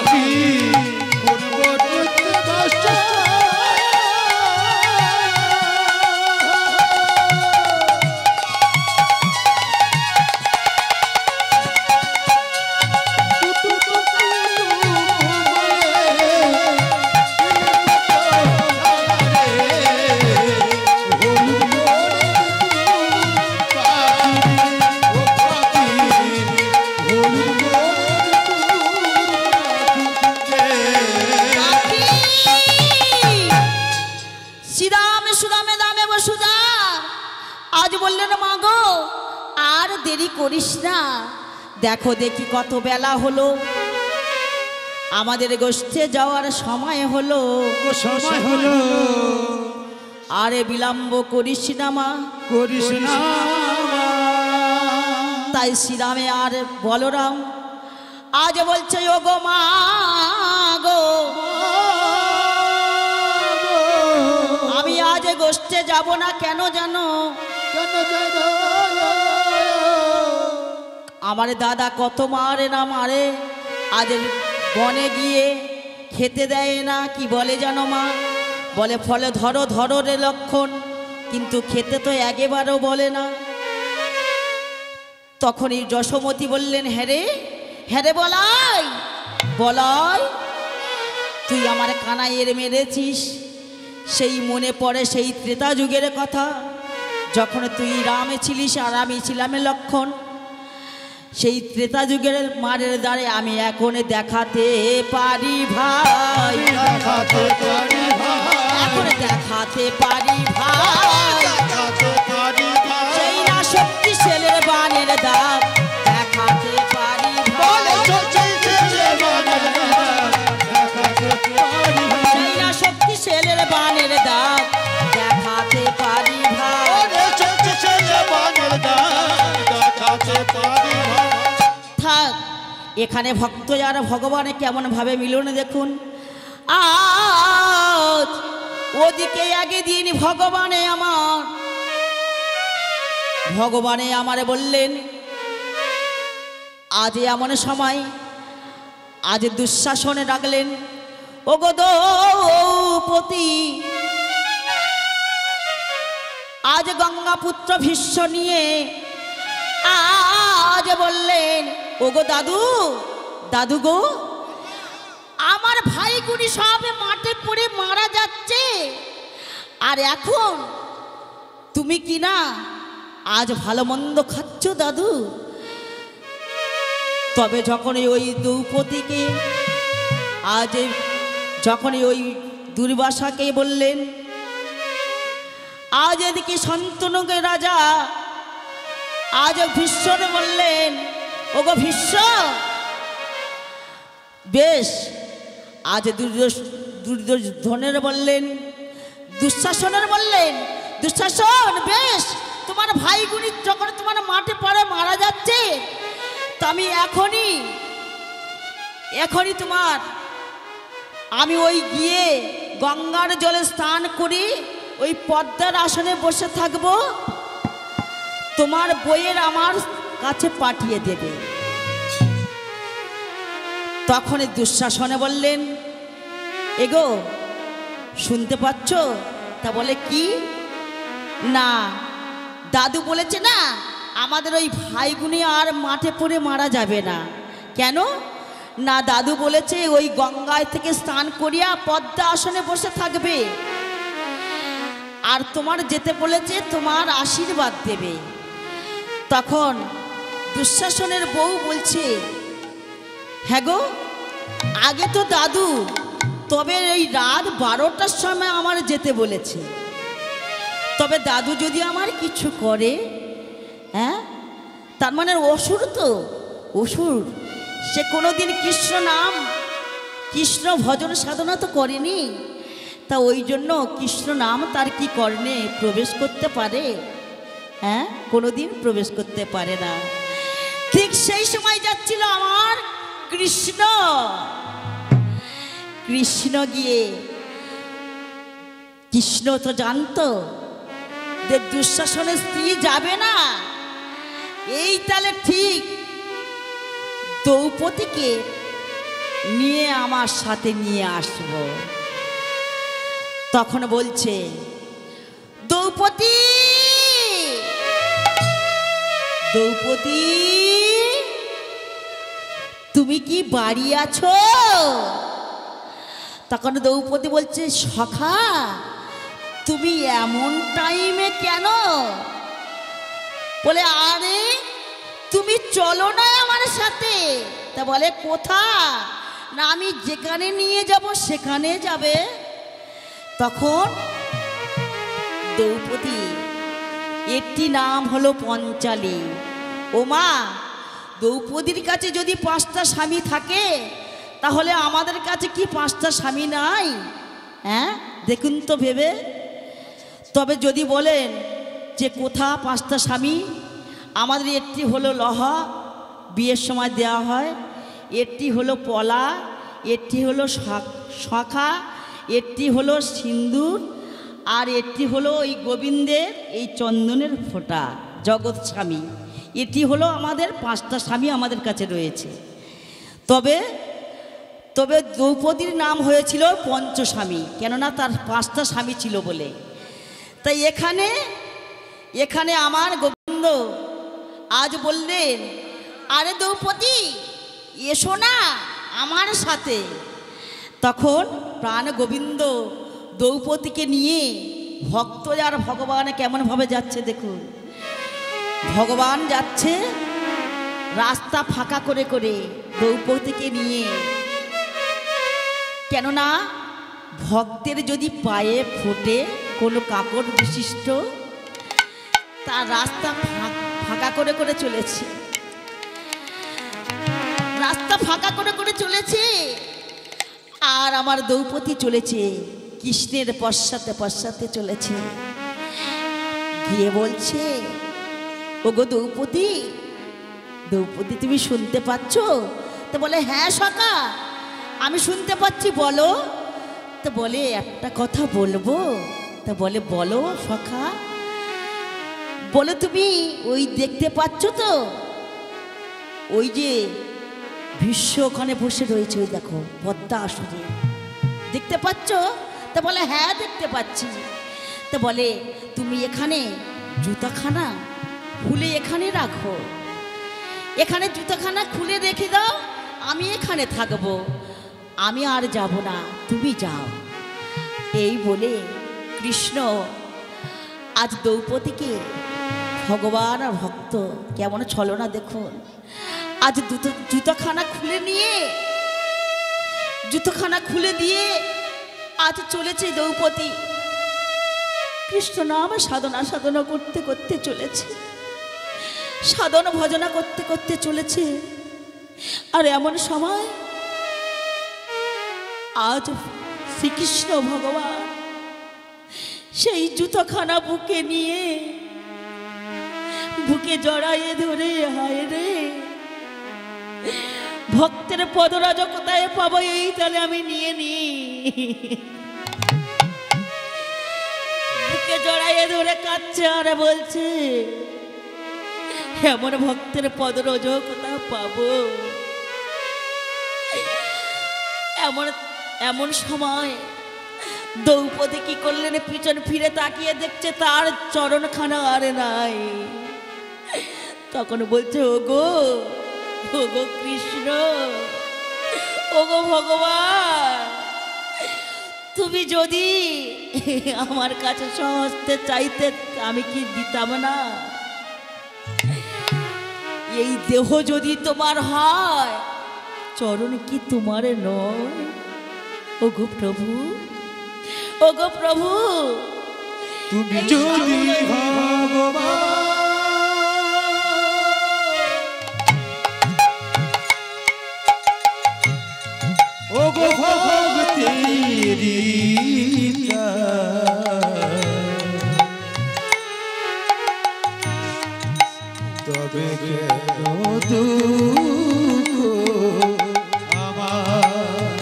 Speaker 2: আজ বললেন মা গো আর দেরি করিস না, দেখো দেখি কত বেলা হলো, আমাদের গোষ্ঠে যাওয়ার সময় হলো। আরে বিলম্ব করিস না মা,
Speaker 3: করিস না
Speaker 2: তাই শ্রীরামে আর বলরাম আজ বলছে ও গো মা গো, আমি আজ গোষ্ঠে যাব না। কেন জানো? আমার দাদা কত মারে না মারে, আজ বনে গিয়ে খেতে দেয় না। কি বলে জানো মা? বলে ফলে ধরো ধরো রে লক্ষণ, কিন্তু খেতে তো একেবারেও বলে না। তখনই যশোমতী বললেন, হ্যাঁ রে বলাই বলাই, তুই আমার কানাইয়ের মেরেছিস। সেই মনে পড়ে সেই ত্রেতা যুগের কথা, যখন তুই রামে ছিলিস আর আমি ছিলাম লক্ষণ। সেই ত্রেতা যুগের মারের দ্বারে আমি এখন দেখাতে পারি ভাই,
Speaker 3: দেখাতে পারি ভাই,
Speaker 2: এখন দেখাতে পারি ভাই,
Speaker 3: দেখাতে পারি ভাই,
Speaker 2: সেই না শক্তি ছেলের বানের দাগ দেখাতে পারি ভাই, সেই না শক্তি ছেলের বানের দাগ দেখাতে পারি ভাই। থাক, এখানে ভক্ত আর ভগবানে কেমন ভাবে মিলন দেখুন। আজ ওদিকে আগে দিন ভগবানে আমারে বললেন, আজ এমন সময়, আজ দুঃশাসনে ডাকলেন, ও গো দ্রৌপদী, আজ গঙ্গাপুত্র ভীষ্ম নিয়ে আজ বললেন, ও গো দাদু গো, আমার ভাইগুলি সব মাঠে পড়ে মারা যাচ্ছে, আর এখন তুমি কি না আজ ভালো মন্দ খাচ্ছ দাদু। তবে যখন ওই দ্রৌপদীকে আজ যখন ওই দুর্বাসাকে বললেন, আজ এদিকে শান্তনুকে রাজা আজ ভীষ্মকে বললেন, ও গো ভীষ্ম, বেশ আজ দুর্যোধনের বললেন, দুঃশাসনের বললেন, দুঃশাসন বেশ, তোমার ভাইগুলি যখন তোমার মাঠে পড়ে মারা যাচ্ছে, তো আমি এখনই তোমার আমি ওই গিয়ে গঙ্গার জলে স্নান করি, ওই পদ্মার আসনে বসে থাকবো, তোমার বইয়ের আমার কাছে পাঠিয়ে দেবে। তখন দুঃশাসনে বললেন, এগো শুনতে পাচ্ছ? তা বলে কি না, দাদু বলেছে না আমাদের ওই ভাইগুনি আর মাঠে পড়ে মারা যাবে না। কেন না, দাদু বলেছে ওই গঙ্গায় থেকে স্নান করিয়া পদ্মা আসনে বসে থাকবে, আর তোমার যেতে বলেছে তোমার আশীর্বাদ দেবে। তখন দুঃশাসনের বউ বলছে, হ্যাঁ গো, আগে তো দাদু, তবে এই রাত 12টার সময় আমার যেতে বলেছে, তবে দাদু যদি আমার কিছু করে, হ্যাঁ, তার মানে অসুর, তো অসুর, সে কোনোদিন কৃষ্ণ নাম কৃষ্ণ ভজন সাধনা তো করেনি, তা ওই জন্য কৃষ্ণ নাম তার কি কর্ণে প্রবেশ করতে পারে? হ্যাঁ, কোনোদিন প্রবেশ করতে পারে না। ঠিক সেই সময় যাচ্ছিল আমার কৃষ্ণ গিয়ে, কৃষ্ণ তো জানতো যে দুঃশাসনের স্ত্রী যাবে না, এই তাহলে ঠিক দ্রৌপদীকে নিয়ে আমার সাথে নিয়ে আসব। তখন বলছে, দ্রৌপদী তুমি কি বাড়ি আছো? তখন দ্রৌপদী বলছে, সখা তুমি এমন টাইমে কেন? বলে, আরে তুমি চলো না আমার সাথে। তা বলে, কোথা? না, আমি যেখানে নিয়ে যাব সেখানে যাবে। তখন দ্রৌপদী, একটি নাম হলো পঞ্চালী। ও মা, দ্রৌপদীর কাছে যদি 5টা স্বামী থাকে, তাহলে আমাদের কাছে কি 5টা স্বামী নাই? হ্যাঁ, দেখুন তো ভেবে। তবে যদি বলেন যে কোথা পাঁচটা স্বামী, আমাদের একটি হলো লহা, বিয়ের সময় দেওয়া হয়, একটি হলো পলা, একটি হলো শাখা, একটি হলো সিন্দুর, আর একটি হলো ওই গোবিন্দের এই চন্দনের ফোঁটা, জগৎ স্বামী। এটি হলো আমাদের পাঁচটা স্বামী আমাদের কাছে রয়েছে। তবে তবে দ্রৌপদীর নাম হয়েছিল পঞ্চস্বামী, কেননা তার পাঁচটা স্বামী ছিল বলে। তাই এখানে আমার গোবিন্দ আজ বললেন, আরে দ্রৌপদী এসো না আমার সাথে। তখন প্রাণ গোবিন্দ দ্রৌপদীকে নিয়ে, ভক্ত আর ভগবান কেমনভাবে যাচ্ছে দেখুন। ভগবান যাচ্ছে রাস্তা ফাঁকা করে করে দ্রৌপদীকে নিয়ে, কেননা ভক্তের যদি পায়ে ফোটে কোনো কাপড় বিশিষ্ট, তার রাস্তা ফাঁকা করে করে চলেছে, রাস্তা ফাঁকা করে করে চলেছে। আর আমার দ্রৌপদী চলেছে কৃষ্ণের পশ্চাতে পশ্চাতে চলেছে, গিয়ে বলছে, ওগো দ্রৌপদী, দ্রৌপদী তুমি শুনতে পাচ্ছ? তো বলে, হ্যাঁ সখা আমি শুনতে পাচ্ছি, বলো। তো বলে, একটা কথা বলবো। তা বলে, বলো সখা। বলে, তুমি ওই দেখতে পাচ্ছ তো, ওই যে ভীষ্ম ওখানে বসে রয়েছে, ওই দেখো পদ্মা আসরে, দেখতে পাচ্ছ? তা বলে, হ্যাঁ দেখতে পাচ্ছি। তো বলে, তুমি এখানে জুতাখানা খুলে এখানে রাখো, এখানে জুতাখানা খুলে রেখে দাও, আমি এখানে থাকবো, আমি আর যাব না, তুমি যাও। এই বলে কৃষ্ণ আজ দ্রৌপদীকে, ভগবান আর ভক্ত কেমন ছলনা দেখুন, আজ জুতোখানা খুলে দিয়ে আজ চলেছে দ্রৌপদী কৃষ্ণ নাম সাধনা করতে করতে চলেছে, সাধন ভজনা করতে করতে চলেছে। আর এমন সময় আজ শ্রীকৃষ্ণ ভগবান সেই জুতোখানা বুকে নিয়ে, বুকে জড়াইয়ে ধরে, হায় রে ভক্তের পদরাজ কোথায় পাবো, এই তাহলে আমি নিয়ে নি, বুকে জড়াইয়ে ধরে কাঁদছে আর বলছে, এমন ভক্তের পদরাজ কোথায় পাবো। এমন সময় দ্রৌপদী কি করলেন, পিছন ফিরে তাকিয়ে দেখছে তার চরণখানা আর নাই। তখন বলছে, ওগো ওগো কৃষ্ণ, ওগো ভগবান, তুমি যদি আমার কাছে সহস্তে চাইতে আমি কি দিতাম না? এই দেহ যদি তোমার হয়, চরণ কি তোমার নয়? ওগো প্রভু, ওগো প্রভু,
Speaker 3: তুমি যদি ভগবান, ওগো ভগতেরি তবে কেন দুঃখ আমার,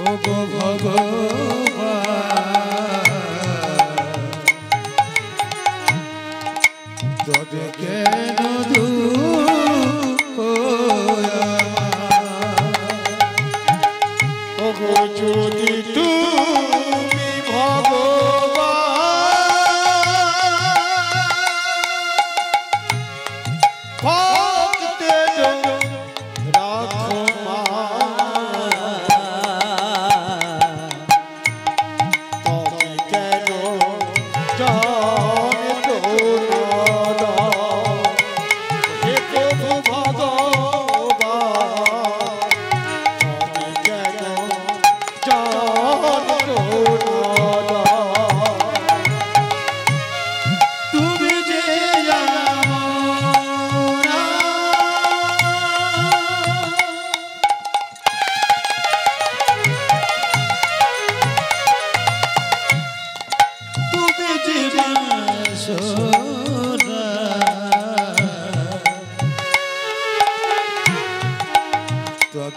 Speaker 3: ওগো ভগবান তবে কেন দুঃখ আমার, ওগো যদি তুমি ভগবান ভক্তের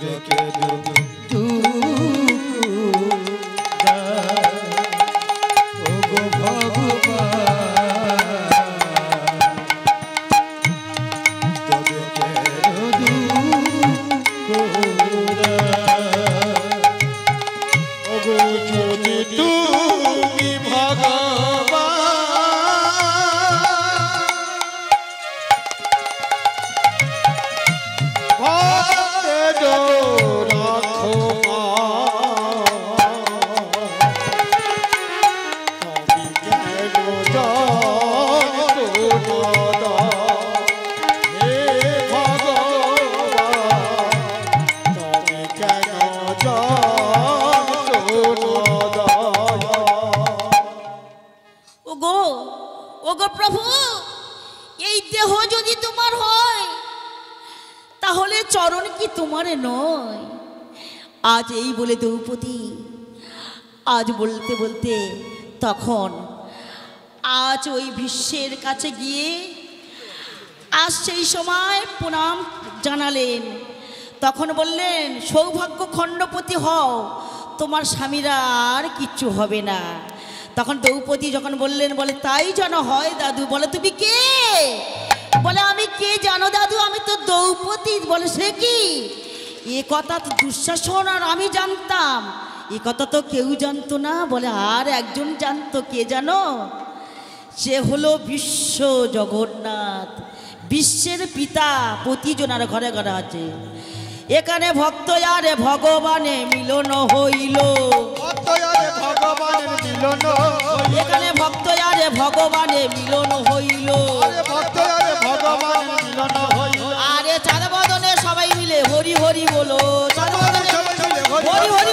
Speaker 3: তোদেরকে দুঃখ ওগো ভগবান তোদেরকে দুঃখ ওগো যদি তুমি ভগবান
Speaker 2: ওগো ওগো প্রভু, এই দেহ যদি তোমার হয় তাহলে চরণ কি তোমার নয়? আজ এই বলে দ্রৌপদী আজ বলতে বলতে তখন আজ ওই ভীষ্মের কাছে গিয়ে আজ সেই সময় প্রণাম জানালেন। তখন বললেন, সৌভাগ্য খণ্ডপতি হও, তোমার স্বামীরা আর কিচ্ছু হবে না। তখন দ্রৌপদী যখন বললেন, বলে তাই যেন হয় দাদু। বলে তুমি কে? বলে আমি কে জানো দাদু, আমি তো দ্রৌপদী। বলে সে কি? এ কথা তো দুঃশাসন আর আমি জানতাম, এ কথা তো কেউ জানতো না। বলে আর একজন জানতো, কে জানো? সে হলো বিশ্ব জগন্নাথ, বিশ্বের পিতা, প্রতিজনার ঘরে ঘরে আছে। এখানে ভক্ত আরে ভগবানে মিলন হইল, এখানে ভক্ত আরে ভগবানে মিলন হইল। আরে চাঁদ বদনে সবাই মিলে হরি হরি বলো, চাঁদ বদনে হরি হরি